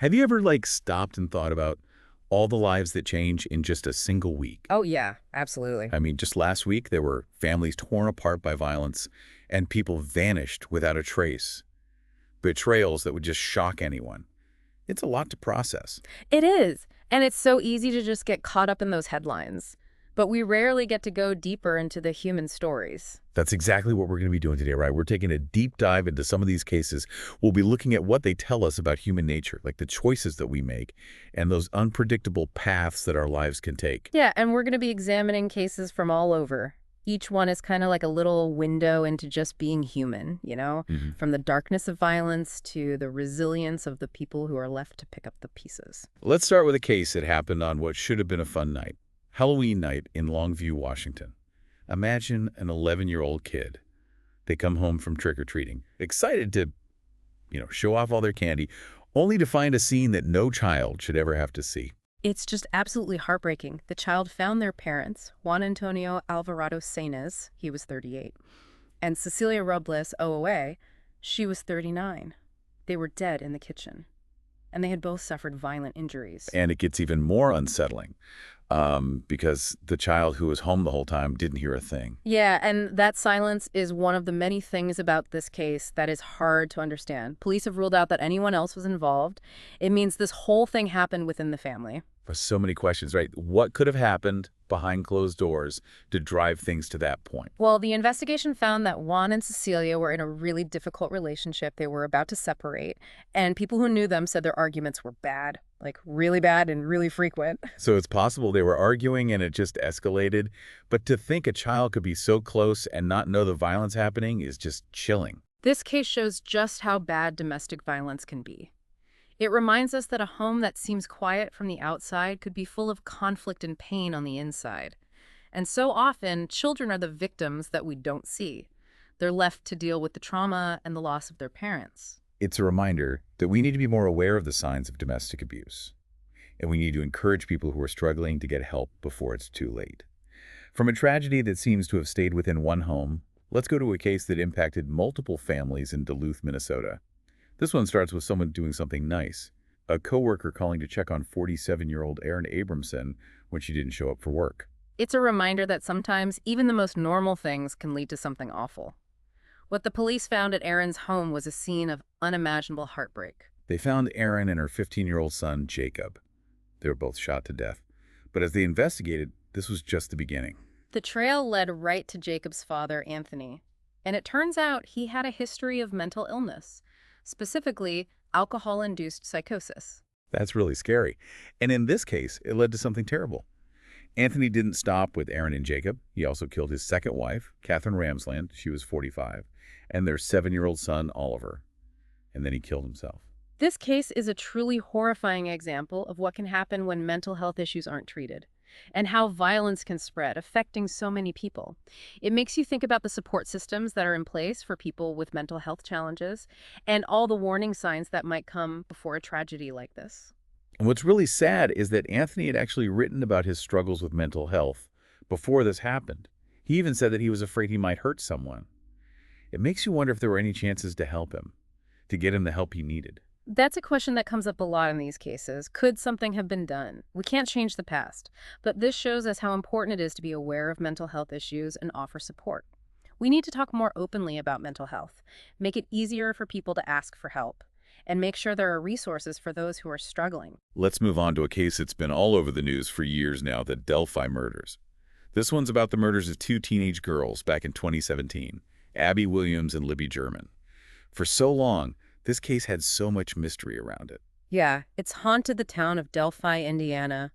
Have you ever, stopped and thought about all the lives that change in just a single week? Oh, yeah, absolutely. I mean, just last week, there were families torn apart by violence, and people vanished without a trace. Betrayals that would just shock anyone. It's a lot to process. It is. And it's so easy to just get caught up in those headlines. But we rarely get to go deeper into the human stories. That's exactly what we're going to be doing today, right? We're taking a deep dive into some of these cases. We'll be looking at what they tell us about human nature, like the choices that we make and those unpredictable paths that our lives can take. Yeah, and we're going to be examining cases from all over. Each one is kind of like a little window into just being human, Mhm. from the darkness of violence to the resilience of the people who are left to pick up the pieces. Let's start with a case that happened on what should have been a fun night. Halloween night in Longview, Washington. Imagine an 11-year-old kid. They come home from trick-or-treating, excited to, show off all their candy, only to find a scene that no child should ever have to see. It's just absolutely heartbreaking. The child found their parents, Juan Antonio Alvarado Sainez, he was 38, and Cecilia Robles OOA, she was 39. They were dead in the kitchen, and they had both suffered violent injuries. And it gets even more unsettling because the child who was home the whole time didn't hear a thing. Yeah, and that silence is one of the many things about this case that is hard to understand. Police have ruled out that anyone else was involved. It means this whole thing happened within the family. For so many questions, right? What could have happened behind closed doors to drive things to that point? Well, the investigation found that Juan and Cecilia were in a really difficult relationship. They were about to separate, and people who knew them said their arguments were bad, like really bad and really frequent. So it's possible they were arguing and it just escalated, but to think a child could be so close and not know the violence happening is just chilling. This case shows just how bad domestic violence can be. It reminds us that a home that seems quiet from the outside could be full of conflict and pain on the inside. And so often, children are the victims that we don't see. They're left to deal with the trauma and the loss of their parents. It's a reminder that we need to be more aware of the signs of domestic abuse, and we need to encourage people who are struggling to get help before it's too late. From a tragedy that seems to have stayed within one home, let's go to a case that impacted multiple families in Duluth, Minnesota. This one starts with someone doing something nice. A coworker calling to check on 47-year-old Erin Abramson when she didn't show up for work. It's a reminder that sometimes even the most normal things can lead to something awful. What the police found at Erin's home was a scene of unimaginable heartbreak. They found Erin and her 15-year-old son, Jacob. They were both shot to death. But as they investigated, this was just the beginning. The trail led right to Jacob's father, Anthony. And it turns out he had a history of mental illness, specifically alcohol-induced psychosis. That's really scary. And in this case, it led to something terrible. Anthony didn't stop with Erin and Jacob. He also killed his second wife, Catherine Ramsland, she was 45, and their 7-year-old son, Oliver. And then he killed himself. This case is a truly horrifying example of what can happen when mental health issues aren't treated, and how violence can spread, affecting so many people. It makes you think about the support systems that are in place for people with mental health challenges, and all the warning signs that might come before a tragedy like this. And what's really sad is that Anthony had actually written about his struggles with mental health before this happened. He even said that he was afraid he might hurt someone. It makes you wonder if there were any chances to help him, to get him the help he needed. That's a question that comes up a lot in these cases. Could something have been done? We can't change the past, but this shows us how important it is to be aware of mental health issues and offer support. We need to talk more openly about mental health, make it easier for people to ask for help, and make sure there are resources for those who are struggling. Let's move on to a case that's been all over the news for years now, the Delphi murders. This one's about the murders of two teenage girls back in 2017, Abby Williams and Libby German. For so long, this case had so much mystery around it. Yeah, it's haunted the town of Delphi, Indiana,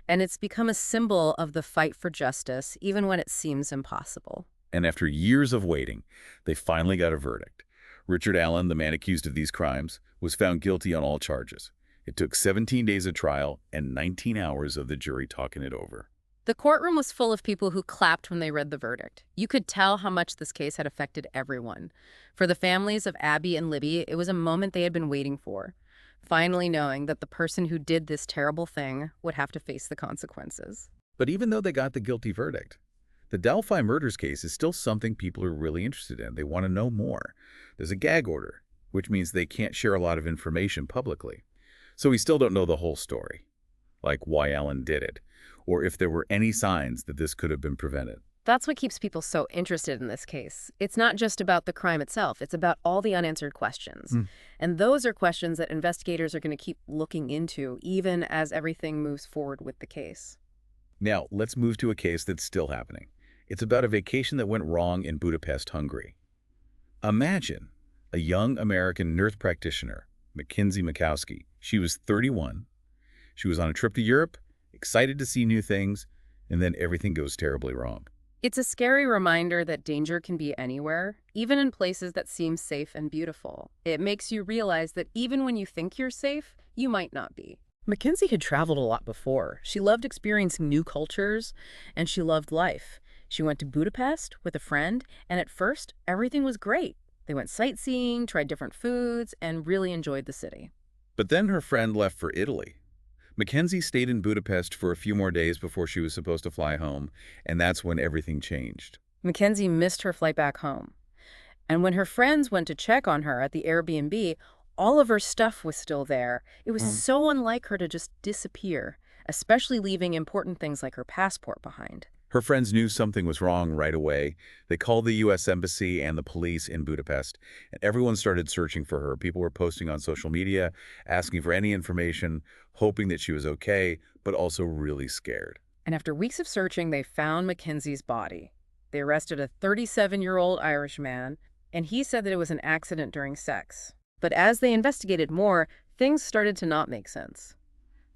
and it's become a symbol of the fight for justice, even when it seems impossible. And after years of waiting, they finally got a verdict. Richard Allen, the man accused of these crimes, was found guilty on all charges. It took 17 days of trial and 19 hours of the jury talking it over. The courtroom was full of people who clapped when they read the verdict. You could tell how much this case had affected everyone. For the families of Abby and Libby, it was a moment they had been waiting for, finally knowing that the person who did this terrible thing would have to face the consequences. But even though they got the guilty verdict, the Delphi murders case is still something people are really interested in. They want to know more. There's a gag order, which means they can't share a lot of information publicly. So we still don't know the whole story, like why Alan did it, or if there were any signs that this could have been prevented. That's what keeps people so interested in this case. It's not just about the crime itself, it's about all the unanswered questions. Hmm. And those are questions that investigators are going to keep looking into, even as everything moves forward with the case. Now, let's move to a case that's still happening. It's about a vacation that went wrong in Budapest, Hungary. Imagine a young American nurse practitioner, Mackenzie Makowski. She was 31. She was on a trip to Europe, excited to see new things, and then everything goes terribly wrong. It's a scary reminder that danger can be anywhere, even in places that seem safe and beautiful. It makes you realize that even when you think you're safe, you might not be. Mackenzie had traveled a lot before. She loved experiencing new cultures, and she loved life. She went to Budapest with a friend, and at first, everything was great. They went sightseeing, tried different foods, and really enjoyed the city. But then her friend left for Italy. Mackenzie stayed in Budapest for a few more days before she was supposed to fly home, and that's when everything changed. Mackenzie missed her flight back home. And when her friends went to check on her at the Airbnb, all of her stuff was still there. It was so unlike her to just disappear, especially leaving important things like her passport behind. Her friends knew something was wrong right away. They called the U.S. Embassy and the police in Budapest, and everyone started searching for her. People were posting on social media, asking for any information, hoping that she was okay, but also really scared. And after weeks of searching, they found Mackenzie's body. They arrested a 37-year-old Irish man, and he said that it was an accident during sex. But as they investigated more, things started to not make sense.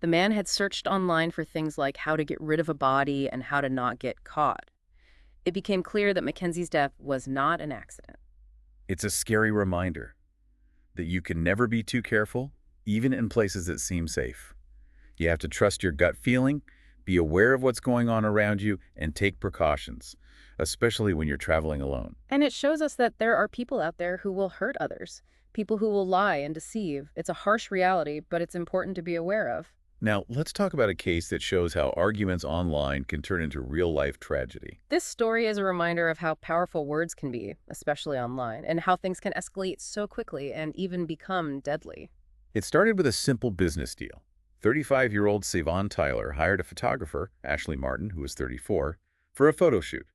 The man had searched online for things like how to get rid of a body and how to not get caught. It became clear that Mackenzie's death was not an accident. It's a scary reminder that you can never be too careful, even in places that seem safe. You have to trust your gut feeling, be aware of what's going on around you, and take precautions, especially when you're traveling alone. And it shows us that there are people out there who will hurt others, people who will lie and deceive. It's a harsh reality, but it's important to be aware of. Now, let's talk about a case that shows how arguments online can turn into real-life tragedy. This story is a reminder of how powerful words can be, especially online, and how things can escalate so quickly and even become deadly. It started with a simple business deal. 35-year-old Sivan Tyler hired a photographer, Ashley Martin, who was 34, for a photo shoot.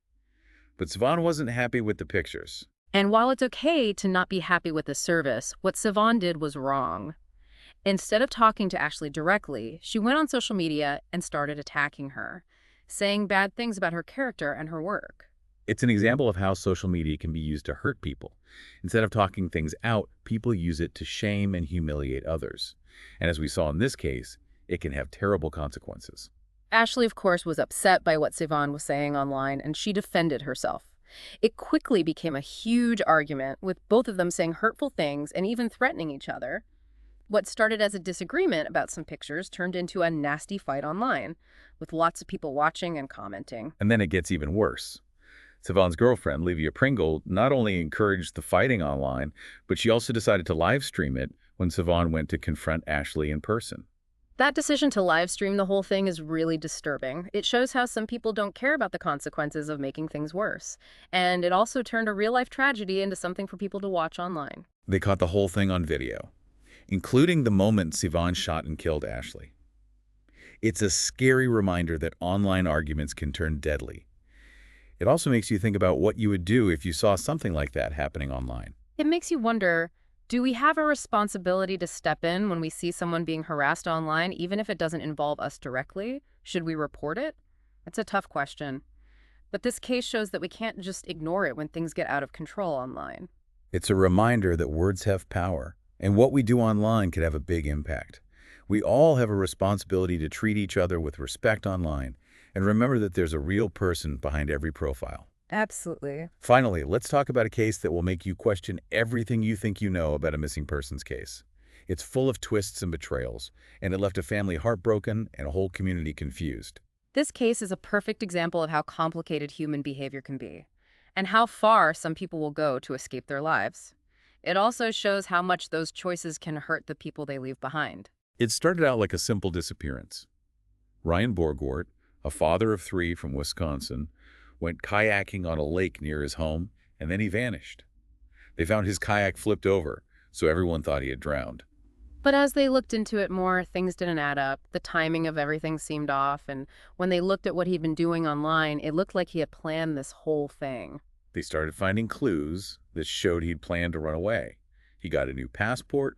But Sivan wasn't happy with the pictures. And while it's okay to not be happy with the service, what Sivan did was wrong. Instead of talking to Ashley directly, she went on social media and started attacking her, saying bad things about her character and her work. It's an example of how social media can be used to hurt people. Instead of talking things out, people use it to shame and humiliate others. And as we saw in this case, it can have terrible consequences. Ashley, of course, was upset by what Sivan was saying online, and she defended herself. It quickly became a huge argument, with both of them saying hurtful things and even threatening each other. What started as a disagreement about some pictures turned into a nasty fight online, with lots of people watching and commenting. And then it gets even worse. Sivan's girlfriend, Livia Pringle, not only encouraged the fighting online, but she also decided to live stream it when Sivan went to confront Ashley in person. That decision to live stream the whole thing is really disturbing. It shows how some people don't care about the consequences of making things worse. And it also turned a real-life tragedy into something for people to watch online. They caught the whole thing on video, including the moment Sivan shot and killed Ashley. It's a scary reminder that online arguments can turn deadly. It also makes you think about what you would do if you saw something like that happening online. It makes you wonder, do we have a responsibility to step in when we see someone being harassed online, even if it doesn't involve us directly? Should we report it? It's a tough question. But this case shows that we can't just ignore it when things get out of control online. It's a reminder that words have power, and what we do online could have a big impact. We all have a responsibility to treat each other with respect online, and remember that there's a real person behind every profile. Absolutely. Finally, let's talk about a case that will make you question everything you think you know about a missing persons case. It's full of twists and betrayals, and it left a family heartbroken and a whole community confused. This case is a perfect example of how complicated human behavior can be, and how far some people will go to escape their lives. It also shows how much those choices can hurt the people they leave behind. It started out like a simple disappearance. Ryan Borgort, a father of 3 from Wisconsin, went kayaking on a lake near his home, and then he vanished. They found his kayak flipped over, so everyone thought he had drowned. But as they looked into it more, things didn't add up. The timing of everything seemed off, and when they looked at what he'd been doing online, it looked like he had planned this whole thing. They started finding clues that showed he'd planned to run away. He got a new passport,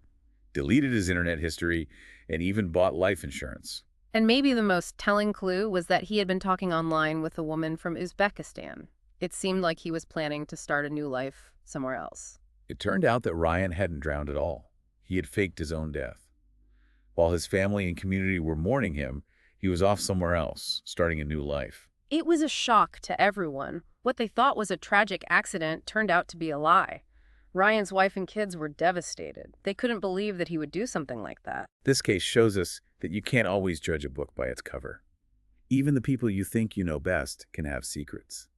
deleted his internet history, and even bought life insurance. And maybe the most telling clue was that he had been talking online with a woman from Uzbekistan. It seemed like he was planning to start a new life somewhere else. It turned out that Ryan hadn't drowned at all. He had faked his own death. While his family and community were mourning him, he was off somewhere else, starting a new life. It was a shock to everyone. What they thought was a tragic accident turned out to be a lie. Ryan's wife and kids were devastated. They couldn't believe that he would do something like that. This case shows us that you can't always judge a book by its cover. Even the people you think you know best can have secrets.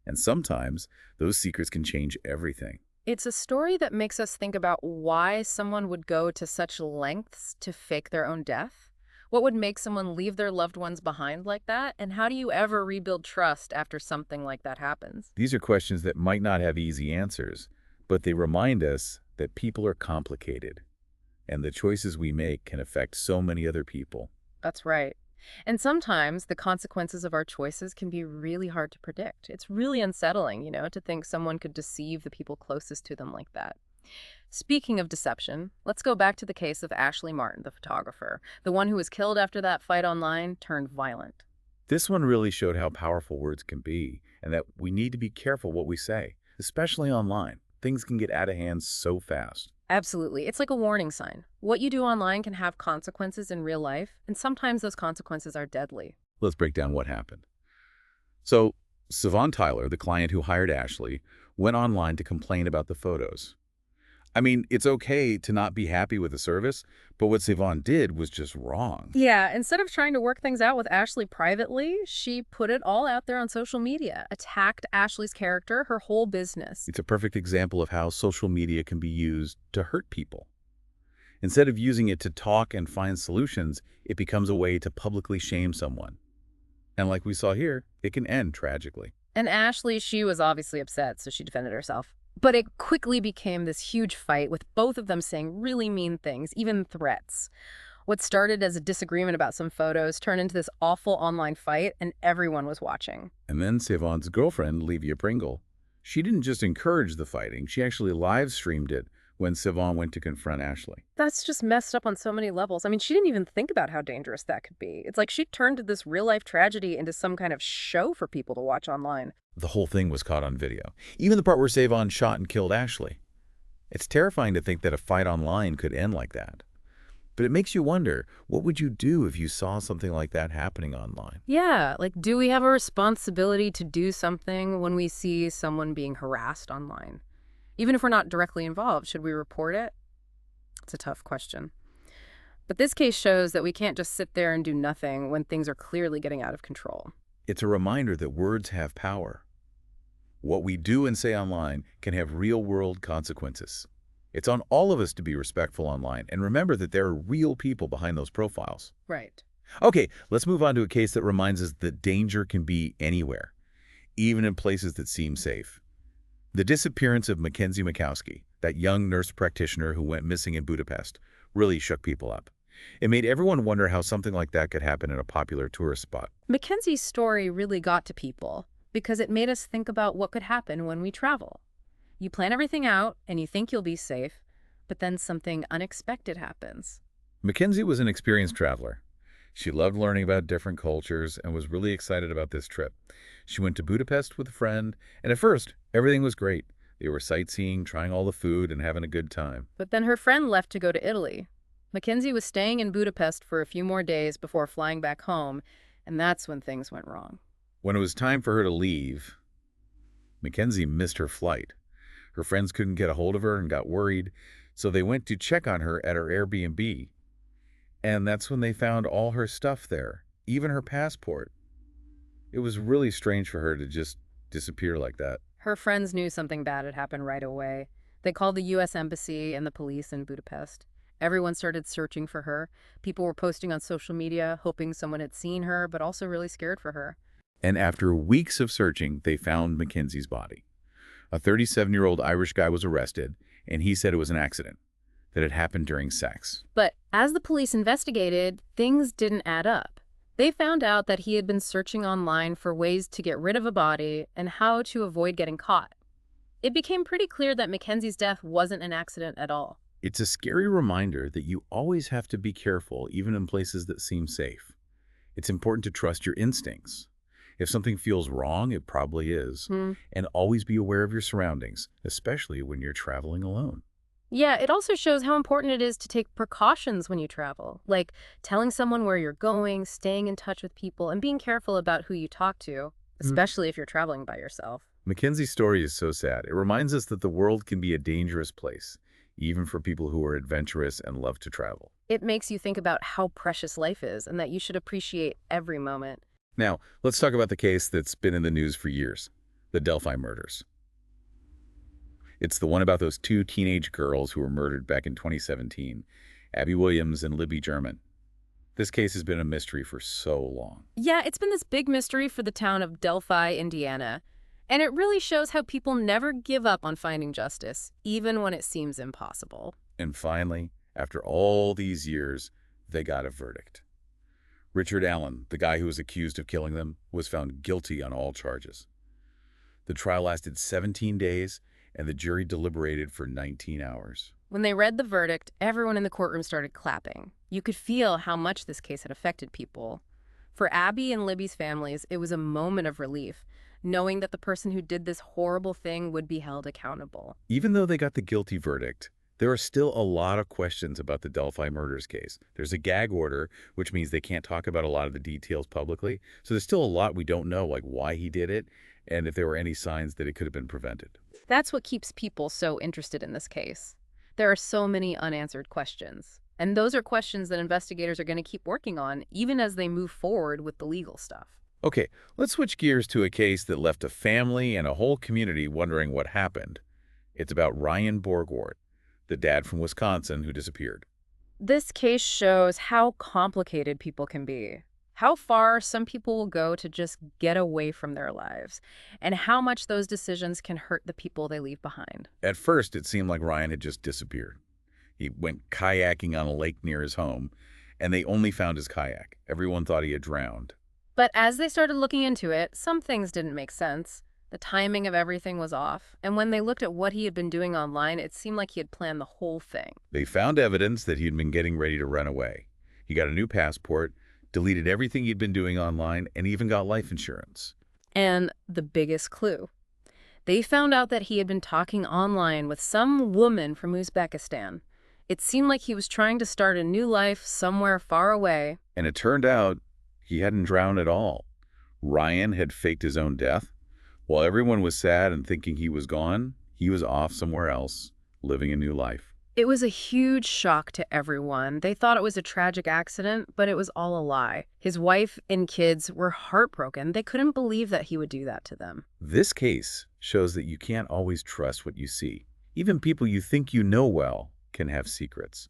And sometimes those secrets can change everything. It's a story that makes us think about why someone would go to such lengths to fake their own death. What would make someone leave their loved ones behind like that? And how do you ever rebuild trust after something like that happens? These are questions that might not have easy answers, but they remind us that people are complicated, and the choices we make can affect so many other people. That's right. And sometimes the consequences of our choices can be really hard to predict. It's really unsettling, to think someone could deceive the people closest to them like that. Speaking of deception, let's go back to the case of Ashley Martin, the photographer, the one who was killed after that fight online turned violent. This one really showed how powerful words can be, and that we need to be careful what we say, especially online. Things can get out of hand so fast. Absolutely. It's like a warning sign. What you do online can have consequences in real life, and sometimes those consequences are deadly. Let's break down what happened. So, Siobhan Tyler, the client who hired Ashley, went online to complain about the photos. I mean, it's okay to not be happy with the service, but what Siobhan did was just wrong. Yeah, instead of trying to work things out with Ashley privately, she put it all out there on social media, attacked Ashley's character, her whole business. It's a perfect example of how social media can be used to hurt people. Instead of using it to talk and find solutions, it becomes a way to publicly shame someone. And like we saw here, it can end tragically. And Ashley, she was obviously upset, so she defended herself. But it quickly became this huge fight with both of them saying really mean things, even threats. What started as a disagreement about some photos turned into this awful online fight, and everyone was watching. And then Siobhan's girlfriend, Livia Pringle, she didn't just encourage the fighting, she actually live-streamed it when Siobhan went to confront Ashley. That's just messed up on so many levels. I mean, she didn't even think about how dangerous that could be. It's like she turned this real-life tragedy into some kind of show for people to watch online. The whole thing was caught on video, even the part where Siobhan shot and killed Ashley. It's terrifying to think that a fight online could end like that. But it makes you wonder, what would you do if you saw something like that happening online? Yeah, like, do we have a responsibility to do something when we see someone being harassed online? Even if we're not directly involved, should we report it? It's a tough question. But this case shows that we can't just sit there and do nothing when things are clearly getting out of control. It's a reminder that words have power. What we do and say online can have real-world consequences. It's on all of us to be respectful online and remember that there are real people behind those profiles. Right. Okay, let's move on to a case that reminds us that danger can be anywhere, even in places that seem safe. The disappearance of Mackenzie Makowski, that young nurse practitioner who went missing in Budapest, really shook people up. It made everyone wonder how something like that could happen in a popular tourist spot. Mackenzie's story really got to people because it made us think about what could happen when we travel. You plan everything out and you think you'll be safe, but then something unexpected happens. Mackenzie was an experienced traveler. She loved learning about different cultures and was really excited about this trip. She went to Budapest with a friend, and at first, everything was great. They were sightseeing, trying all the food, and having a good time. But then her friend left to go to Italy. Mackenzie was staying in Budapest for a few more days before flying back home, and that's when things went wrong. When it was time for her to leave, Mackenzie missed her flight. Her friends couldn't get a hold of her and got worried, so they went to check on her at her Airbnb. And that's when they found all her stuff there, even her passport. It was really strange for her to just disappear like that. Her friends knew something bad had happened right away. They called the U.S. Embassy and the police in Budapest. Everyone started searching for her. People were posting on social media, hoping someone had seen her, but also really scared for her. And after weeks of searching, they found Mackenzie's body. A 37-year-old Irish guy was arrested, and he said it was an accident. that it happened during sex. But as the police investigated, things didn't add up. They found out that he had been searching online for ways to get rid of a body and how to avoid getting caught. It became pretty clear that Mackenzie's death wasn't an accident at all. It's a scary reminder that you always have to be careful, even in places that seem safe. It's important to trust your instincts. If something feels wrong, it probably is. And always be aware of your surroundings, especially when you're traveling alone. Yeah, it also shows how important it is to take precautions when you travel, like telling someone where you're going, staying in touch with people, and being careful about who you talk to, especially if you're traveling by yourself. Mackenzie's story is so sad. It reminds us that the world can be a dangerous place, even for people who are adventurous and love to travel. It makes you think about how precious life is and that you should appreciate every moment. Now, let's talk about the case that's been in the news for years, the Delphi murders. It's the one about those two teenage girls who were murdered back in 2017, Abby Williams and Libby German. This case has been a mystery for so long. Yeah, it's been this big mystery for the town of Delphi, Indiana. And it really shows how people never give up on finding justice, even when it seems impossible. And finally, after all these years, they got a verdict. Richard Allen, the guy who was accused of killing them, was found guilty on all charges. The trial lasted 17 days, and the jury deliberated for 19 hours. When they read the verdict, everyone in the courtroom started clapping. You could feel how much this case had affected people. For Abby and Libby's families, it was a moment of relief, knowing that the person who did this horrible thing would be held accountable. Even though they got the guilty verdict, there are still a lot of questions about the Delphi murders case. There's a gag order, which means they can't talk about a lot of the details publicly. So there's still a lot we don't know, like why he did it, and if there were any signs that it could have been prevented. That's what keeps people so interested in this case. There are so many unanswered questions. And those are questions that investigators are going to keep working on, even as they move forward with the legal stuff. Okay, let's switch gears to a case that left a family and a whole community wondering what happened. It's about Ryan Borgward, the dad from Wisconsin who disappeared. This case shows how complicated people can be, how far some people will go to just get away from their lives, and how much those decisions can hurt the people they leave behind. At first, it seemed like Ryan had just disappeared. He went kayaking on a lake near his home, and they only found his kayak. Everyone thought he had drowned. But as they started looking into it, some things didn't make sense. The timing of everything was off, and when they looked at what he had been doing online, it seemed like he had planned the whole thing. They found evidence that he had been getting ready to run away. He got a new passport, deleted everything he'd been doing online, and even got life insurance. And the biggest clue. They found out that he had been talking online with some woman from Uzbekistan. It seemed like he was trying to start a new life somewhere far away. And it turned out he hadn't drowned at all. Ryan had faked his own death. While everyone was sad and thinking he was gone, he was off somewhere else, living a new life. It was a huge shock to everyone. They thought it was a tragic accident, but it was all a lie. His wife and kids were heartbroken. They couldn't believe that he would do that to them. This case shows that you can't always trust what you see. Even people you think you know well can have secrets.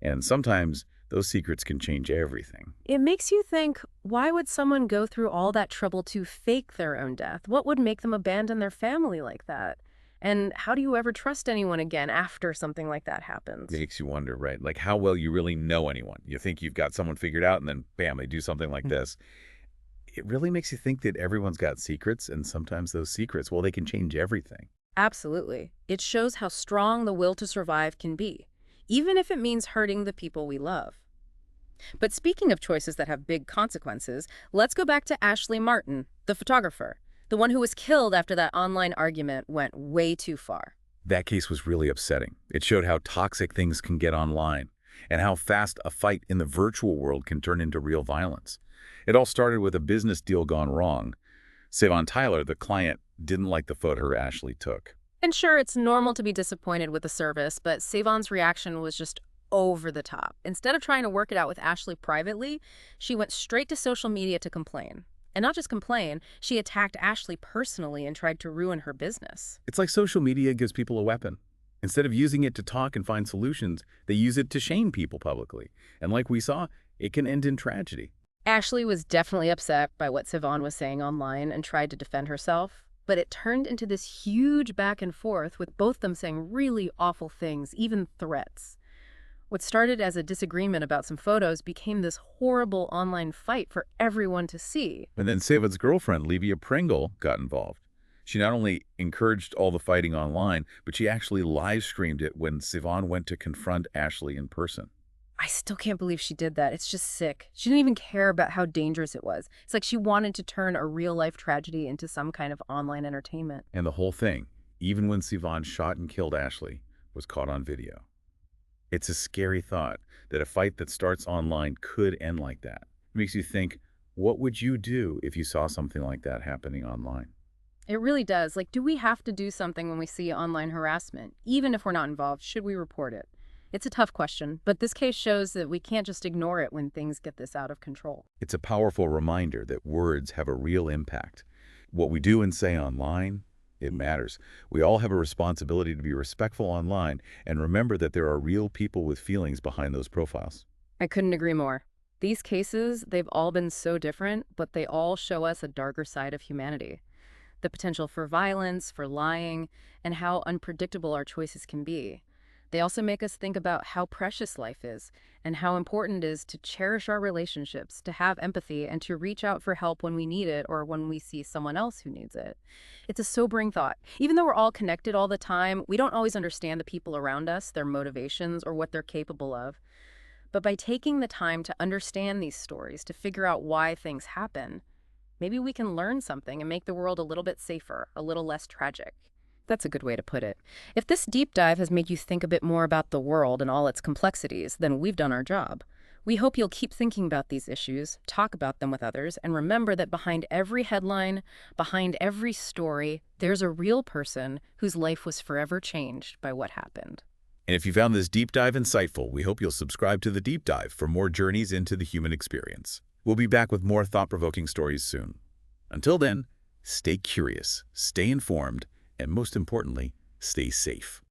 And sometimes those secrets can change everything. It makes you think, why would someone go through all that trouble to fake their own death? What would make them abandon their family like that? And how do you ever trust anyone again after something like that happens? It makes you wonder, right? Like how well you really know anyone. You think you've got someone figured out and then bam, they do something like this. It really makes you think that everyone's got secrets, and sometimes those secrets, well, they can change everything. Absolutely. It shows how strong the will to survive can be, even if it means hurting the people we love. But speaking of choices that have big consequences, let's go back to Ashley Martin, the photographer, the one who was killed after that online argument went way too far. That case was really upsetting. It showed how toxic things can get online and how fast a fight in the virtual world can turn into real violence. It all started with a business deal gone wrong. Savon Tyler, the client, didn't like the photo Ashley took. And sure, it's normal to be disappointed with the service, but Savon's reaction was just over the top. Instead of trying to work it out with Ashley privately, she went straight to social media to complain. And not just complain, she attacked Ashley personally and tried to ruin her business. It's like social media gives people a weapon. Instead of using it to talk and find solutions, they use it to shame people publicly. And like we saw, it can end in tragedy. Ashley was definitely upset by what Savon was saying online and tried to defend herself. But it turned into this huge back and forth with both them saying really awful things, even threats. What started as a disagreement about some photos became this horrible online fight for everyone to see. And then Savan's girlfriend, Levia Pringle, got involved. She not only encouraged all the fighting online, but she actually live streamed it when Sivan went to confront Ashley in person. I still can't believe she did that. It's just sick. She didn't even care about how dangerous it was. It's like she wanted to turn a real-life tragedy into some kind of online entertainment. And the whole thing, even when Sivan shot and killed Ashley, was caught on video. It's a scary thought that a fight that starts online could end like that. It makes you think, what would you do if you saw something like that happening online? It really does. Like, do we have to do something when we see online harassment? Even if we're not involved, should we report it? It's a tough question, but this case shows that we can't just ignore it when things get this out of control. It's a powerful reminder that words have a real impact. What we do and say online, it matters. We all have a responsibility to be respectful online and remember that there are real people with feelings behind those profiles. I couldn't agree more. These cases, they've all been so different, but they all show us a darker side of humanity. The potential for violence, for lying, and how unpredictable our choices can be. They also make us think about how precious life is and how important it is to cherish our relationships, to have empathy, and to reach out for help when we need it or when we see someone else who needs it. It's a sobering thought. Even though we're all connected all the time, we don't always understand the people around us, their motivations, or what they're capable of. But by taking the time to understand these stories, to figure out why things happen, maybe we can learn something and make the world a little bit safer, a little less tragic. That's a good way to put it. If this deep dive has made you think a bit more about the world and all its complexities, then we've done our job. We hope you'll keep thinking about these issues, talk about them with others, and remember that behind every headline, behind every story, there's a real person whose life was forever changed by what happened. And if you found this deep dive insightful, we hope you'll subscribe to the deep dive for more journeys into the human experience. We'll be back with more thought-provoking stories soon. Until then, stay curious, stay informed, and most importantly, stay safe.